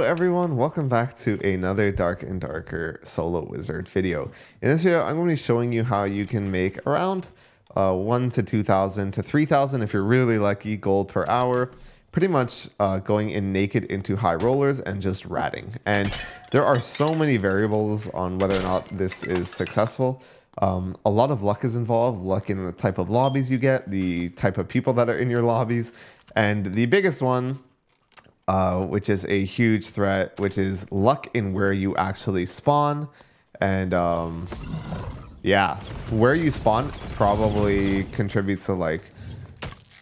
everyone, welcome back to another Dark and Darker Solo Wizard video. In this video, I'm going to be showing you how you can make around 1 to 2,000 to 3,000 if you're really lucky gold per hour, pretty much going in naked into high rollers and just ratting. And there are so many variables on whether or not this is successful. A lot of luck is involved, luck in the type of lobbies you get, the type of people that are in your lobbies, and the biggest one, which is a huge threat, which is luck in where you actually spawn. And yeah, where you spawn probably contributes to like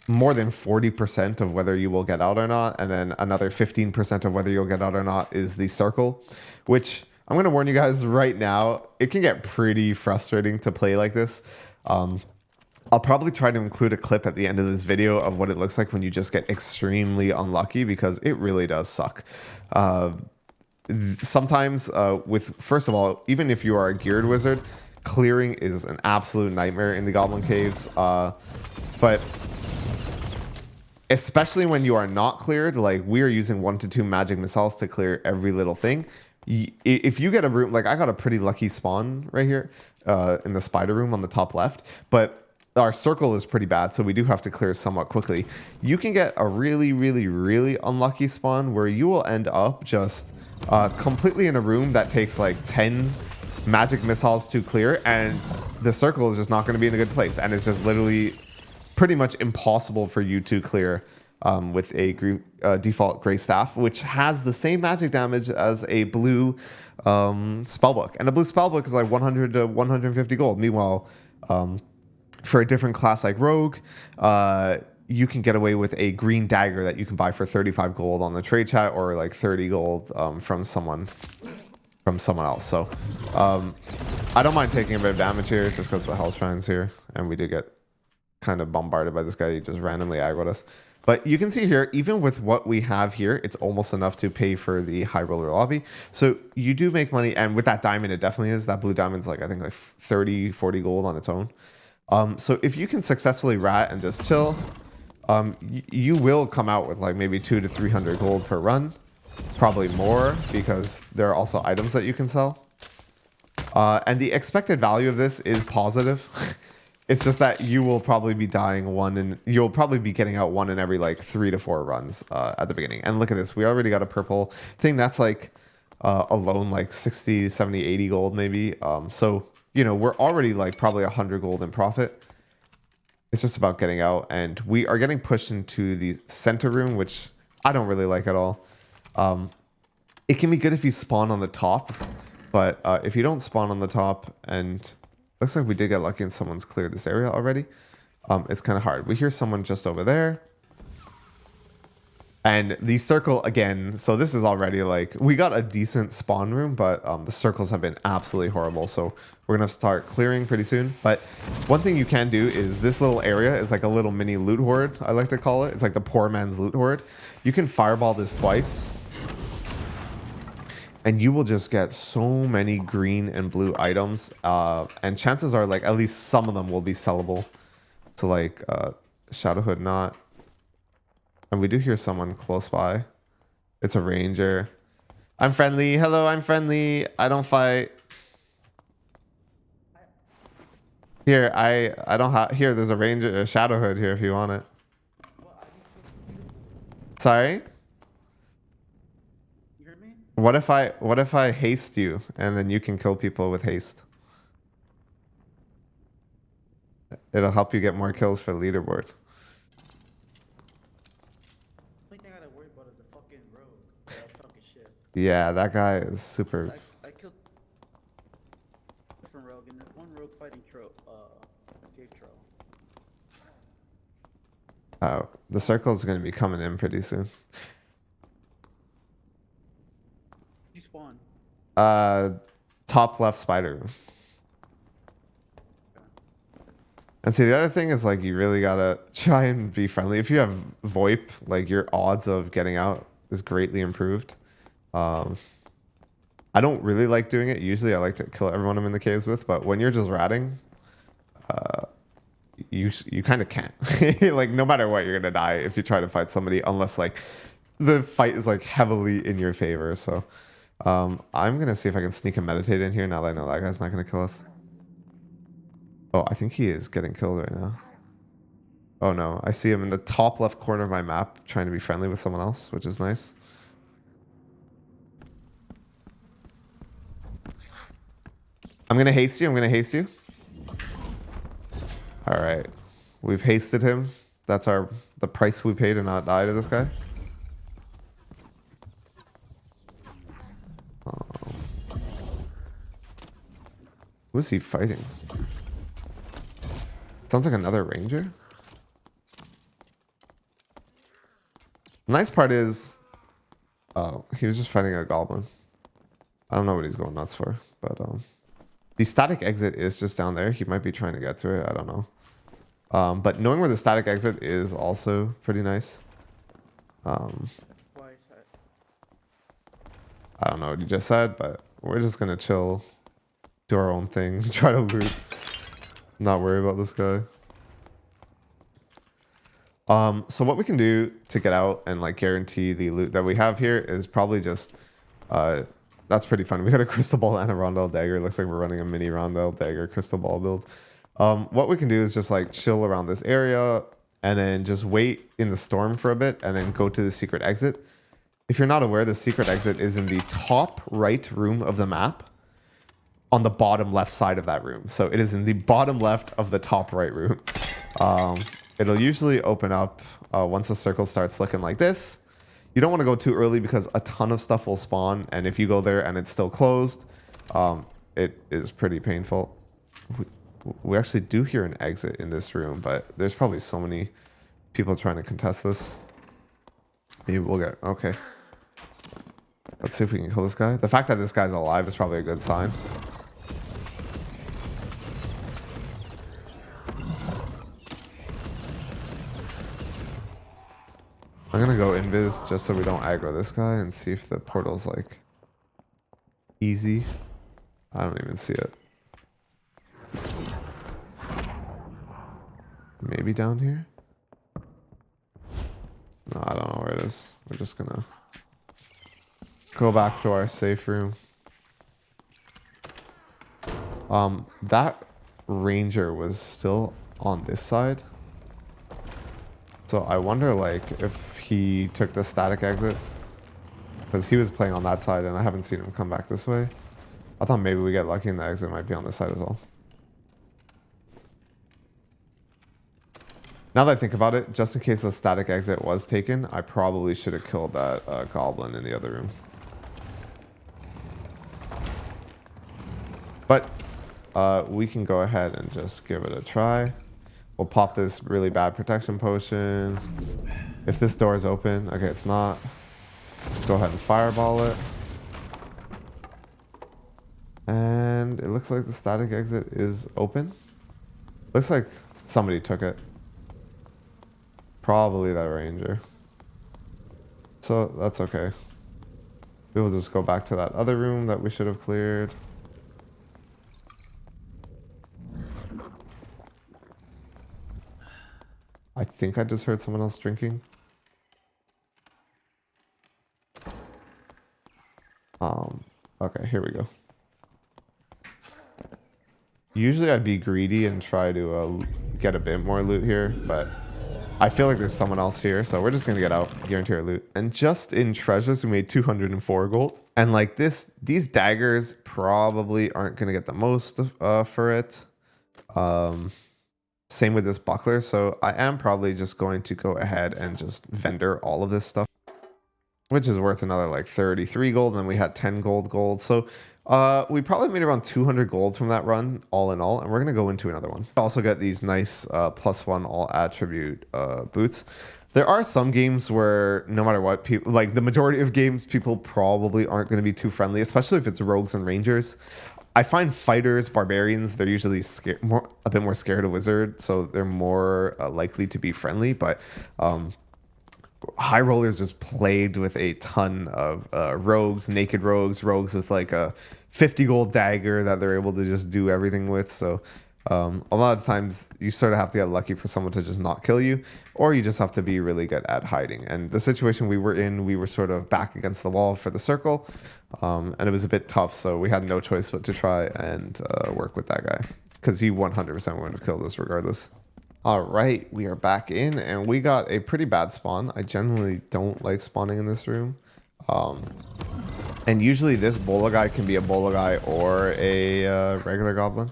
more than 40% of whether you will get out or not. And then another 15% of whether you'll get out or not is the circle, which I'm going to warn you guys right now, it can get pretty frustrating to play like this. I'll probably try to include a clip at the end of this video of what it looks like when you just get extremely unlucky, because it really does suck. Sometimes first of all, even if you are a geared wizard, clearing is an absolute nightmare in the Goblin Caves. But especially when you are not cleared, like we are using 1 to 2 magic missiles to clear every little thing. If you get a room, like I got a pretty lucky spawn right here in the spider room on the top left, but our circle is pretty bad, so we do have to clear somewhat quickly. You can get a really, really, really unlucky spawn where you will end up just completely in a room that takes like 10 magic missiles to clear, and the circle is just not going to be in a good place, and it's just literally pretty much impossible for you to clear with a default gray staff, which has the same magic damage as a blue spellbook, and a blue spellbook is like 100 to 150 gold. Meanwhile, for a different class like Rogue, you can get away with a green dagger that you can buy for 35 gold on the trade chat, or like 30 gold from someone else. So I don't mind taking a bit of damage here just because the health shine's here, and we did get kind of bombarded by this guy. He just randomly aggroed us. But you can see here, even with what we have here, it's almost enough to pay for the high roller lobby. So you do make money, and with that diamond, it definitely is. That blue diamond's like, I think like 30, 40 gold on its own. So if you can successfully rat and just chill, you will come out with like maybe 200 to 300 gold per run, probably more, because there are also items that you can sell. And the expected value of this is positive. It's just that you will probably be dying you'll probably be getting out one in every like 3 to 4 runs at the beginning. And look at this, we already got a purple thing that's like alone like 60, 70, 80 gold maybe. So you know, we're already like probably 100 gold in profit. It's just about getting out, and we are getting pushed into the center room, which I don't really like at all. It can be good if you spawn on the top, but if you don't spawn on the top, and looks like we did get lucky and someone's cleared this area already, it's kind of hard. We hear someone just over there. And the circle again, so this is already like, we got a decent spawn room, but the circles have been absolutely horrible. So we're gonna start clearing pretty soon. But one thing you can do is this little area is like a little mini loot horde, I like to call it. It's like the poor man's loot horde. You can fireball this twice, and you will just get so many green and blue items. And chances are like at least some of them will be sellable. So like Shadowhood not. And we do hear someone close by. It's a ranger. I'm friendly. Hello, I'm friendly. I don't fight. Here, I don't have. Here, there's a ranger, a Shadowhood here if you want it. Sorry? You heard me? What if I haste you and then you can kill people with haste? It'll help you get more kills for the leaderboard. Yeah, that guy is super. I killed different rogue, and one rogue fighting cave troll. Oh, the circle is going to be coming in pretty soon. You spawn. Top left spider room. And see, the other thing is like you really gotta try and be friendly. If you have VoIP, like your odds of getting out is greatly improved. I don't really like doing it. Usually I like to kill everyone I'm in the caves with, but when you're just ratting, you kind of can't. Like no matter what, you're gonna die if you try to fight somebody, unless like the fight is like heavily in your favor. So I'm gonna see if I can sneak a meditate in here now that I know that guy's not gonna kill us. Oh, I think he is getting killed right now. Oh no, I see him in the top left corner of my map trying to be friendly with someone else, which is nice. I'm gonna haste you. I'm gonna haste you. All right, we've hasted him. That's the price we pay to not die to this guy. Who's he fighting? Sounds like another ranger. The nice part is, oh, he was just fighting a goblin. I don't know what he's going nuts for, but the static exit is just down there. He might be trying to get to it. I don't know. But knowing where the static exit is also pretty nice. Why is that? I don't know what you just said, but we're just gonna chill, do our own thing, try to loot, not worry about this guy. So what we can do to get out and like guarantee the loot that we have here is probably just, that's pretty fun. We got a crystal ball and a rondel dagger. It looks like we're running a mini rondel dagger crystal ball build. What we can do is just like chill around this area and then just wait in the storm for a bit and then go to the secret exit. If you're not aware, the secret exit is in the top right room of the map on the bottom left side of that room. So it is in the bottom left of the top right room. It'll usually open up once the circle starts looking like this. You don't want to go too early because a ton of stuff will spawn. And if you go there and it's still closed, it is pretty painful. We actually do hear an exit in this room, but there's probably so many people trying to contest this. Maybe we'll get, okay. Let's see if we can kill this guy. The fact that this guy's alive is probably a good sign. I'm gonna go invis just so we don't aggro this guy and see if the portal's like easy. I don't even see it. Maybe down here? No, I don't know where it is. We're just gonna go back to our safe room. That ranger was still on this side. So I wonder like if he took the static exit, because he was playing on that side and I haven't seen him come back this way. I thought maybe we get lucky and the exit might be on this side as well. Now that I think about it, just in case the static exit was taken, I probably should have killed that goblin in the other room. But we can go ahead and just give it a try. We'll pop this really bad protection potion. If this door is open, okay, it's not. Go ahead and fireball it. And it looks like the static exit is open. Looks like somebody took it. Probably that ranger. So that's okay. We will just go back to that other room that we should have cleared. I think I just heard someone else drinking. Okay, here we go. Usually I'd be greedy and try to get a bit more loot here, but I feel like there's someone else here, so we're just gonna get out, guarantee our loot. And just in treasures, we made 204 gold. And like these daggers probably aren't gonna get the most for it. Same with this buckler, so I am probably just going to go ahead and just vendor all of this stuff, which is worth another like 33 gold, and then we had 10 gold. So we probably made around 200 gold from that run, all in all, and we're gonna go into another one. Also get these nice +1 all attribute boots. There are some games where no matter what, people like the majority of games, people probably aren't going to be too friendly, especially if it's rogues and rangers. I find fighters, barbarians, they're usually a bit more scared of wizard, so they're more likely to be friendly. But high rollers just played with a ton of rogues, naked rogues with like a 50 gold dagger that they're able to just do everything with. So A lot of times you sort of have to get lucky for someone to just not kill you, or you just have to be really good at hiding. And the situation we were in, we were sort of back against the wall for the circle, and it was a bit tough, so we had no choice but to try and work with that guy, because he 100% would have killed us regardless. All right, we are back in, and we got a pretty bad spawn. I generally don't like spawning in this room. And usually this bola guy can be a bola guy or a regular goblin.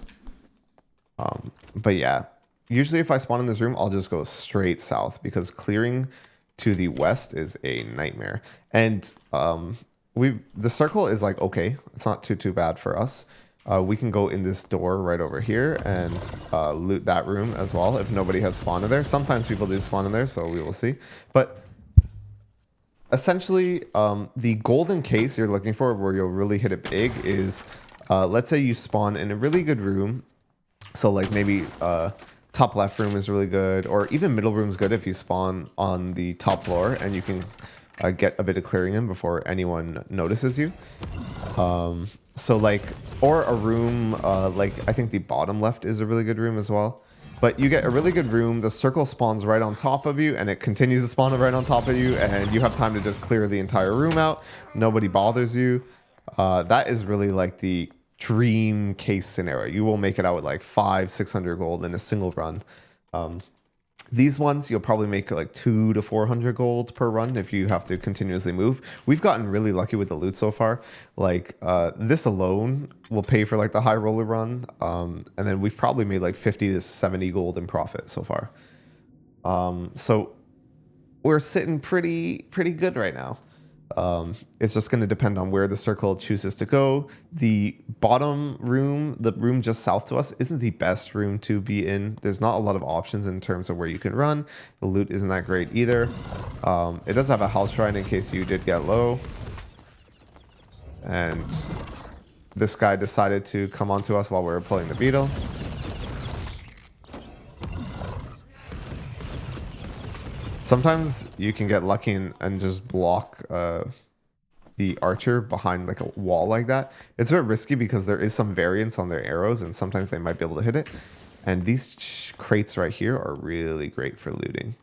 But yeah, usually if I spawn in this room, I'll just go straight south because clearing to the west is a nightmare. And the circle is like, okay, it's not too bad for us. We can go in this door right over here and loot that room as well if nobody has spawned in there. Sometimes people do spawn in there, so we will see. But essentially, the golden case you're looking for where you'll really hit it big is, let's say you spawn in a really good room. So like maybe top left room is really good, or even middle room is good if you spawn on the top floor and you can get a bit of clearing in before anyone notices you. So like, or a room, like I think the bottom left is a really good room as well. But you get a really good room, the circle spawns right on top of you, and it continues to spawn right on top of you, and you have time to just clear the entire room out. Nobody bothers you. That is really like the dream case scenario. You will make it out with like 500-600 gold in a single run. These ones you'll probably make like 200 to 400 gold per run if you have to continuously move. We've gotten really lucky with the loot so far. Like this alone will pay for like the high roller run, and then we've probably made like 50 to 70 gold in profit so far. So we're sitting pretty good right now. It's just going to depend on where the circle chooses to go. The bottom room, the room just south to us, isn't the best room to be in. There's not a lot of options in terms of where you can run. The loot isn't that great either. It does have a house shrine in case you did get low. And this guy decided to come onto us while we were pulling the beetle. Sometimes you can get lucky and just block the archer behind like a wall like that. It's a bit risky because there is some variance on their arrows and sometimes they might be able to hit it. And these crates right here are really great for looting.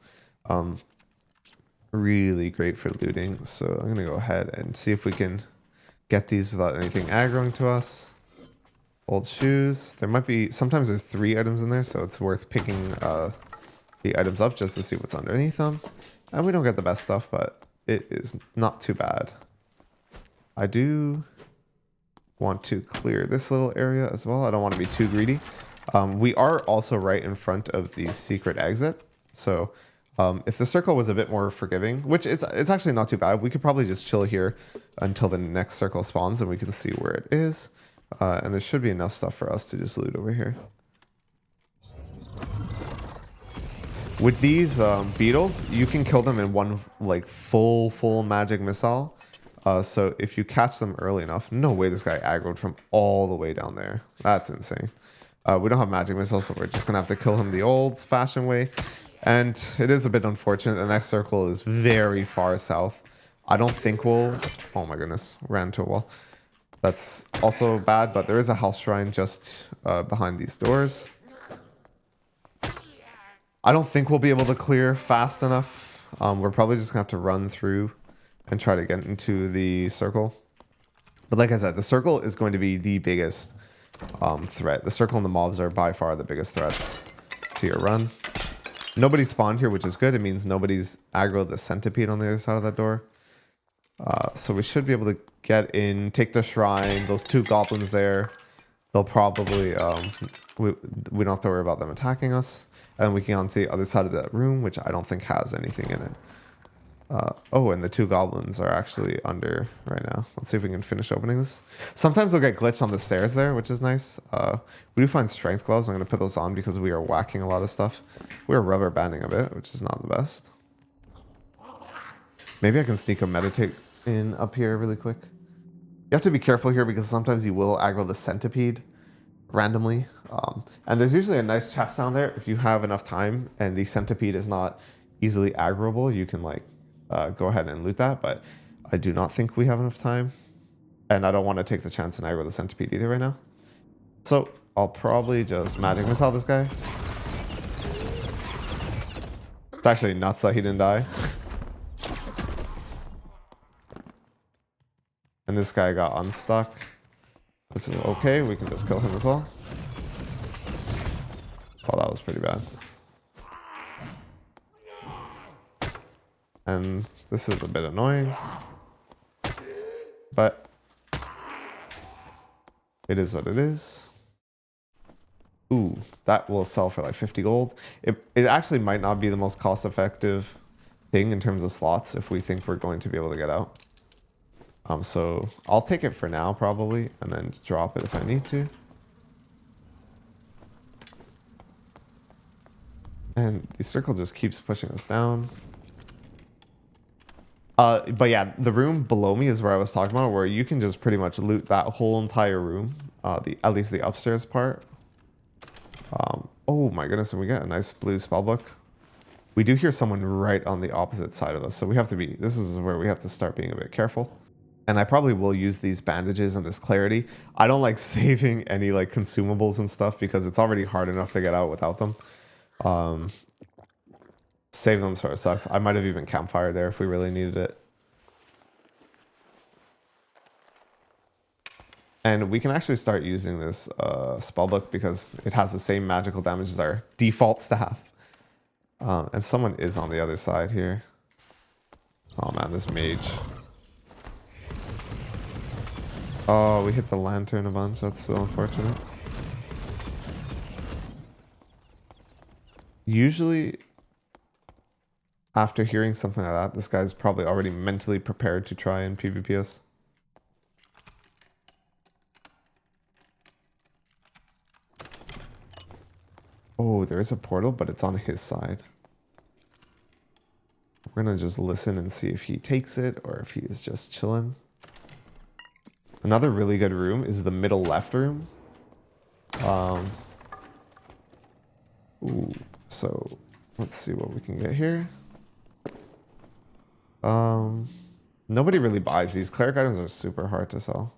Really great for looting. So I'm going to go ahead and see if we can get these without anything aggroing to us. Old shoes. There might be, sometimes there's 3 items in there, so it's worth picking the items up just to see what's underneath them. And we don't get the best stuff, but it is not too bad. I do want to clear this little area as well. I don't want to be too greedy. We are also right in front of the secret exit. So if the circle was a bit more forgiving, which it's actually not too bad, we could probably just chill here until the next circle spawns and we can see where it is. And there should be enough stuff for us to just loot over here. With these beetles, you can kill them in one like full magic missile. So if you catch them early enough, no way this guy aggroed from all the way down there. That's insane. We don't have magic missiles, so we're just gonna have to kill him the old-fashioned way. And it is a bit unfortunate. The next circle is very far south. I don't think we'll... Oh my goodness, ran into a wall. That's also bad, but there is a house shrine just behind these doors. I don't think we'll be able to clear fast enough. We're probably just gonna have to run through and try to get into the circle. But like I said, the circle is going to be the biggest threat. The circle and the mobs are by far the biggest threats to your run. Nobody spawned here, which is good. It means nobody's aggroed the centipede on the other side of that door. So we should be able to get in, take the shrine, those 2 goblins there. They'll probably, we don't have to worry about them attacking us. And we can get onto the other side of that room, which I don't think has anything in it. Oh, and the 2 goblins are actually under right now. Let's see if we can finish opening this. Sometimes they'll get glitched on the stairs there, which is nice. We do find strength gloves. I'm going to put those on because we are whacking a lot of stuff. We're rubber banding a bit, which is not the best. Maybe I can sneak a meditate in up here really quick. You have to be careful here because sometimes you will aggro the centipede randomly. And there's usually a nice chest down there. If you have enough time and the centipede is not easily aggroable, you can like go ahead and loot that. But I do not think we have enough time. And I don't want to take the chance and aggro the centipede either right now. So I'll probably just magic missile this guy. It's actually nuts that he didn't die. And this guy got unstuck. Which is okay, we can just kill him as well. Oh, that was pretty bad. And this is a bit annoying. But it is what it is. Ooh, that will sell for like 50 gold. It actually might not be the most cost-effective thing in terms of slots if we think we're going to be able to get out. So I'll take it for now probably, and then drop it if I need to. And the circle just keeps pushing us down. But yeah, the room below me is where I was talking about, where you can just pretty much loot that whole entire room. At least the upstairs part. Oh my goodness, and we get a nice blue spellbook. We do hear someone right on the opposite side of us, so we have to be, this is where we have to start being a bit careful. And I probably will use these bandages and this clarity. I don't like saving any like consumables and stuff because it's already hard enough to get out without them. Save them sort of sucks. I might have even campfire there if we really needed it. And we can actually start using this spellbook because it has the same magical damage as our default staff. And someone is on the other side here. Oh man, this mage. Oh, we hit the lantern a bunch. That's so unfortunate. Usually, after hearing something like that, this guy's probably already mentally prepared to try and PvP us. Oh, there is a portal, but it's on his side. We're gonna just listen and see if he takes it or if he is just chilling. Another really good room is the middle left room. Ooh, so let's see what we can get here. Nobody really buys these. Cleric items are super hard to sell.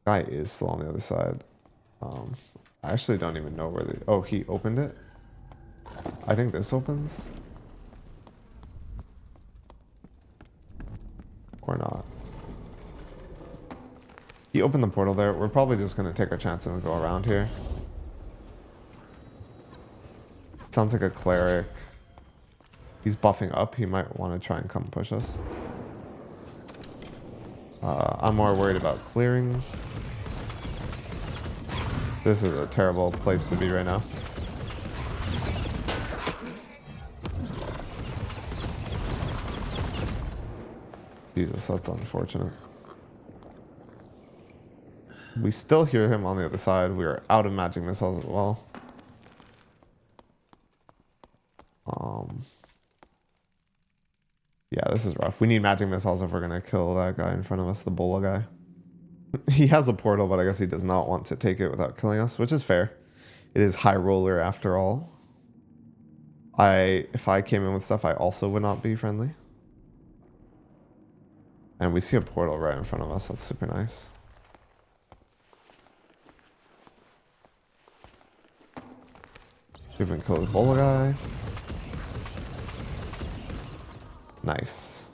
Guy is still on the other side. I actually don't even know where the... Oh, he opened it? I think this opens. Or not. He opened the portal there. We're probably just going to take our chance and go around here. Sounds like a cleric. He's buffing up. He might want to try and come push us. I'm more worried about clearing. This is a terrible place to be right now. Jesus, that's unfortunate. We still hear him on the other side. We are out of magic missiles as well. Yeah, this is rough. We need magic missiles if we're going to kill that guy in front of us, the Bola guy. He has a portal, but I guess he does not want to take it without killing us, which is fair. It is high roller after all. If I came in with stuff, I also would not be friendly. And we see a portal right in front of us. That's super nice. We can kill the Bola guy. Nice.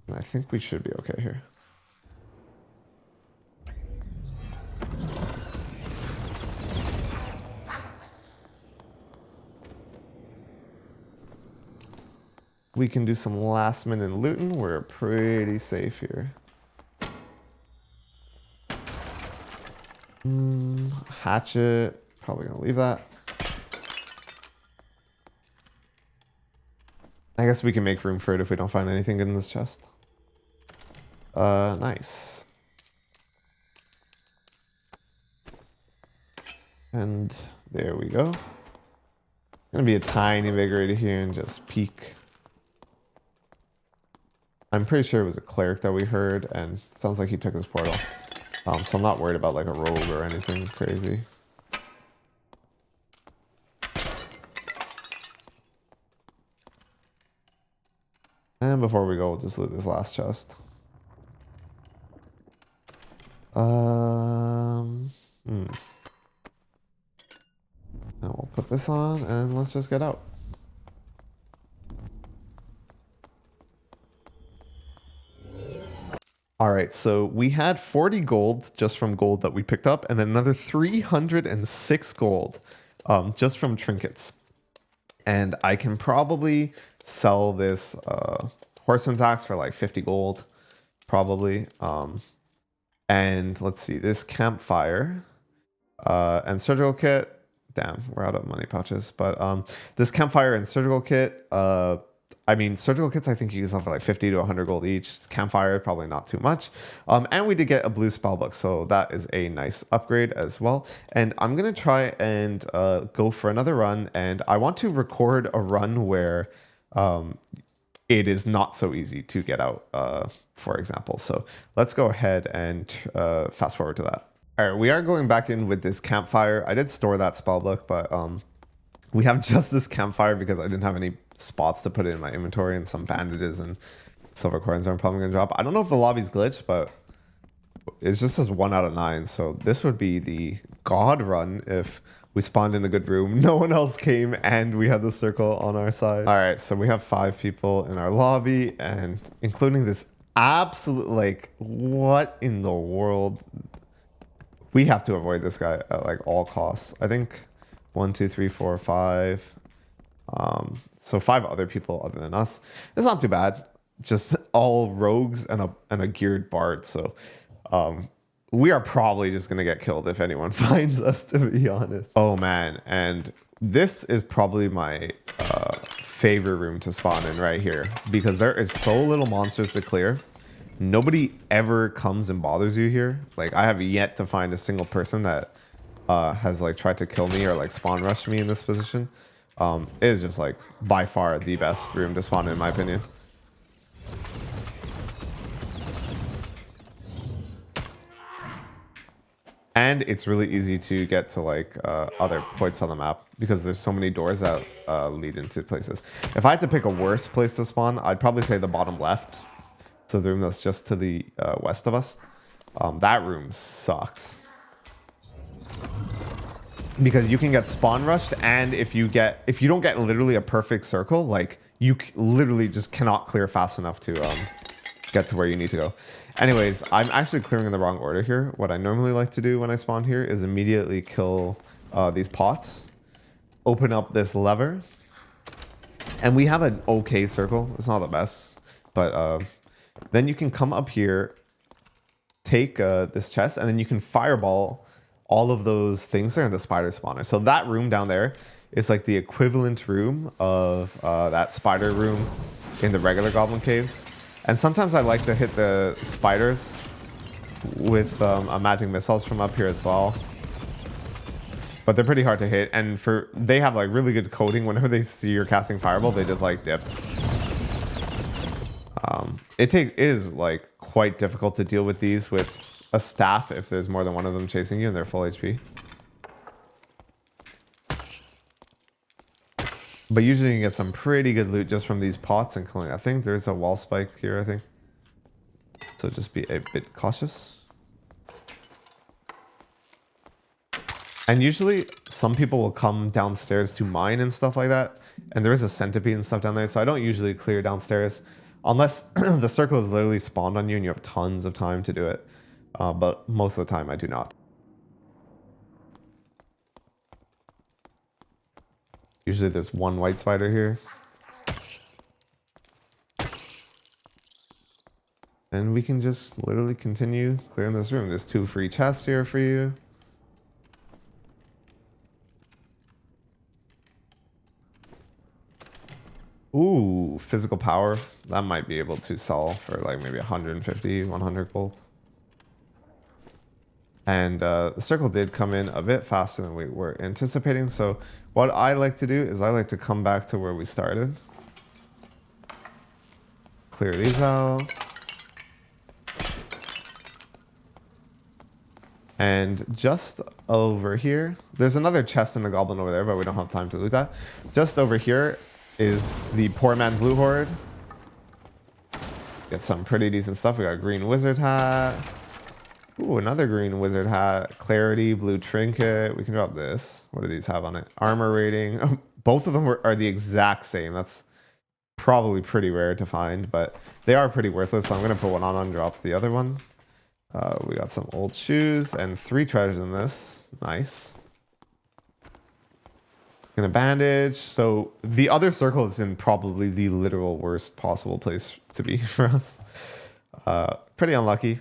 And I think we should be okay here. We can do some last minute looting. We're pretty safe here. Hatchet. Probably gonna leave that. I guess we can make room for it if we don't find anything good in this chest. Nice. And there we go. Gonna be a tiny bit right here and just peek. I'm pretty sure it was a cleric that we heard, and it sounds like he took his portal. So I'm not worried about like a rogue or anything crazy. And before we go, we'll just loot this last chest. Now we'll put this on and let's just get out. All right, so we had 40 gold just from gold that we picked up, and then another 306 gold just from trinkets. And I can probably sell this horseman's axe for like 50 gold, probably. And let's see, this campfire and surgical kit. Damn, we're out of money pouches. But this campfire and surgical kit, I mean, surgical kits, I think you can sell for like 50 to 100 gold each. Campfire, probably not too much. And we did get a blue spell book, so that is a nice upgrade as well. And I'm going to try and go for another run. And I want to record a run where it is not so easy to get out, for example. So let's go ahead and fast forward to that. All right, we are going back in with this campfire. I did store that spell book, but we have just this campfire because I didn't have any spots to put it in my inventory, and some bandages and silver coins are probably going to drop. I don't know if the lobby's glitched, but it just says 1 out of 9. So this would be the god run if we spawned in a good room, no one else came, and we had the circle on our side. All right, so we have 5 people in our lobby, and including this absolute, like, what in the world? We have to avoid this guy at like all costs. I think 1, 2, 3, 4, 5. So 5 other people other than us. It's not too bad. Just all rogues and a geared bard. So we are probably just gonna get killed if anyone finds us, to be honest. Oh man, and this is probably my favorite room to spawn in right here, because there is so little monsters to clear. Nobody ever comes and bothers you here. Like, I have yet to find a single person that has like tried to kill me or like spawn rush me in this position. It is just like by far the best room to spawn in my opinion. And it's really easy to get to like other points on the map because there's so many doors that lead into places. If I had to pick a worse place to spawn, I'd probably say the bottom left. So the room that's just to the west of us. That room sucks. Because you can get spawn rushed, and if you don't get literally a perfect circle, like you literally just cannot clear fast enough to get to where you need to go. Anyways, I'm actually clearing in the wrong order here. What I normally like to do when I spawn here is immediately kill these pots, open up this lever, and we have an okay circle. It's not the best, but then you can come up here, take this chest, and then you can fireball all of those things there in the spider spawner. So that room down there is like the equivalent room of that spider room in the regular goblin caves. And sometimes I like to hit the spiders with a magic missiles from up here as well. But they're pretty hard to hit, and they have like really good coding. Whenever they see you're casting fireball, they just like dip. It is like quite difficult to deal with these with a staff if there's more than one of them chasing you and they're full HP. But usually you get some pretty good loot just from these pots and killing. I think there's a wall spike here, I think. So just be a bit cautious. And usually some people will come downstairs to mine and stuff like that. And there is a centipede and stuff down there. So I don't usually clear downstairs unless the circle is literally spawned on you and you have tons of time to do it. But most of the time I do not. Usually there's one white spider here. And we can just literally continue clearing this room. There's 2 free chests here for you. Ooh, physical power. That might be able to sell for like maybe 150, 100 gold. And the circle did come in a bit faster than we were anticipating. So what I like to do is I like to come back to where we started. Clear these out. And just over here, there's another chest in the goblin over there, but we don't have time to loot that. Just over here is the poor man's loot horde. Get some pretty decent stuff. We got a green wizard hat. Ooh, another green wizard hat. Clarity, blue trinket. We can drop this. What do these have on it? Armor rating. Oh, both of them are the exact same. That's probably pretty rare to find, but they are pretty worthless. So I'm going to put one on and drop the other one. We got some old shoes and 3 treasures in this. Nice. Gonna bandage. So the other circle is in probably the literal worst possible place to be for us. Pretty unlucky,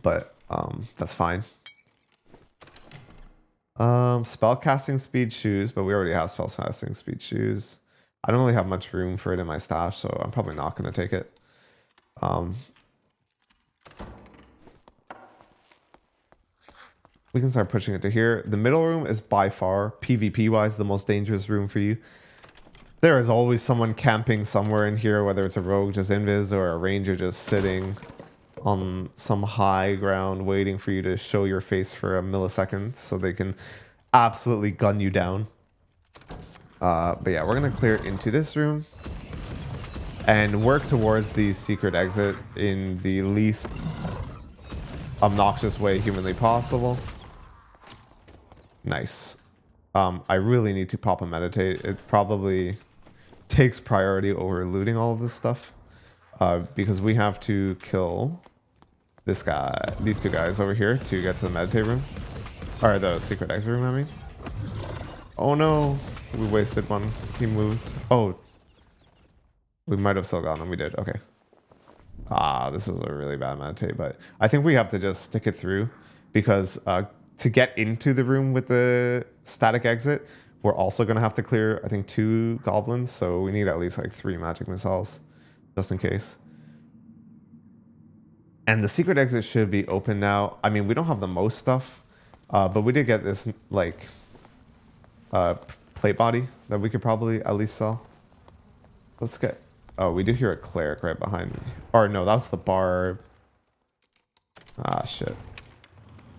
but that's fine. Spell casting speed shoes, but we already have spell casting speed shoes. I don't really have much room for it in my stash, so I'm probably not gonna take it. We can start pushing it to here. The middle room is by far, PvP-wise, the most dangerous room for you. There is always someone camping somewhere in here, whether it's a rogue just invis or a ranger just sitting on some high ground waiting for you to show your face for a millisecond so they can absolutely gun you down. But yeah, we're going to clear into this room and work towards the secret exit in the least obnoxious way humanly possible. Nice. I really need to pop a meditate. It probably takes priority over looting all of this stuff, because we have to kill this guy, these 2 guys over here to get to the meditate room, or the secret exit room. I mean, oh no, we wasted one. He moved. Oh, we might have still gotten him. We did. Okay. This is a really bad meditate, but I think we have to just stick it through because to get into the room with the static exit, we're also going to have to clear, I think, 2 goblins. So we need at least like 3 magic missiles just in case. And the secret exit should be open now. I mean, we don't have the most stuff, but we did get this like plate body that we could probably at least sell. Let's get... Oh, we do hear a cleric right behind me. Or no, that's the barb. Ah, shit.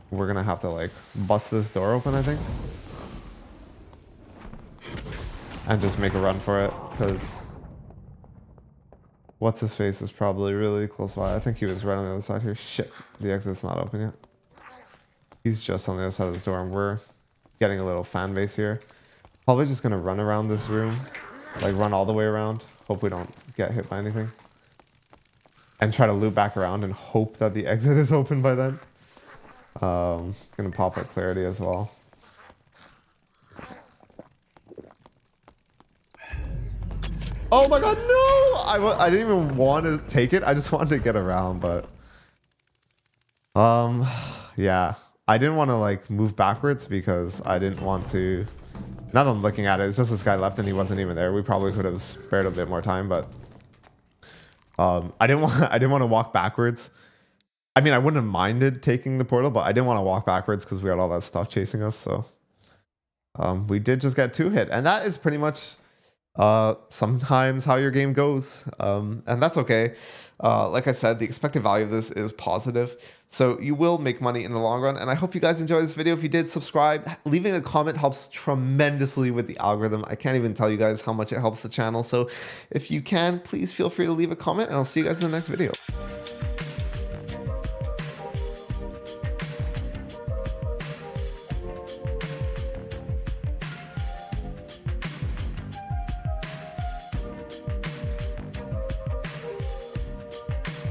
We're gonna have to like bust this door open, I think. And just make a run for it, because what's his face is probably really close by. I think he was right on the other side here. Shit, the exit's not open yet. He's just on the other side of this door, and we're getting a little fan base here. Probably just gonna run around this room, like run all the way around. Hope we don't get hit by anything. And try to loop back around and hope that the exit is open by then. Gonna pop our clarity as well. Oh my god, no! I didn't even want to take it. I just wanted to get around, but... yeah. I didn't want to like move backwards because I didn't want to... Now that I'm looking at it, it's just this guy left and he wasn't even there. We probably could have spared a bit more time, but... I didn't want to walk backwards. I mean, I wouldn't have minded taking the portal, but I didn't want to walk backwards because we had all that stuff chasing us. So we did just get 2 hit, and that is pretty much sometimes how your game goes, and that's okay. Like I said, the expected value of this is positive, so you will make money in the long run. And I hope you guys enjoyed this video. If you did, subscribe. Leaving a comment helps tremendously with the algorithm. I can't even tell you guys how much it helps the channel. So if you can, please feel free to leave a comment, and I'll see you guys in the next video.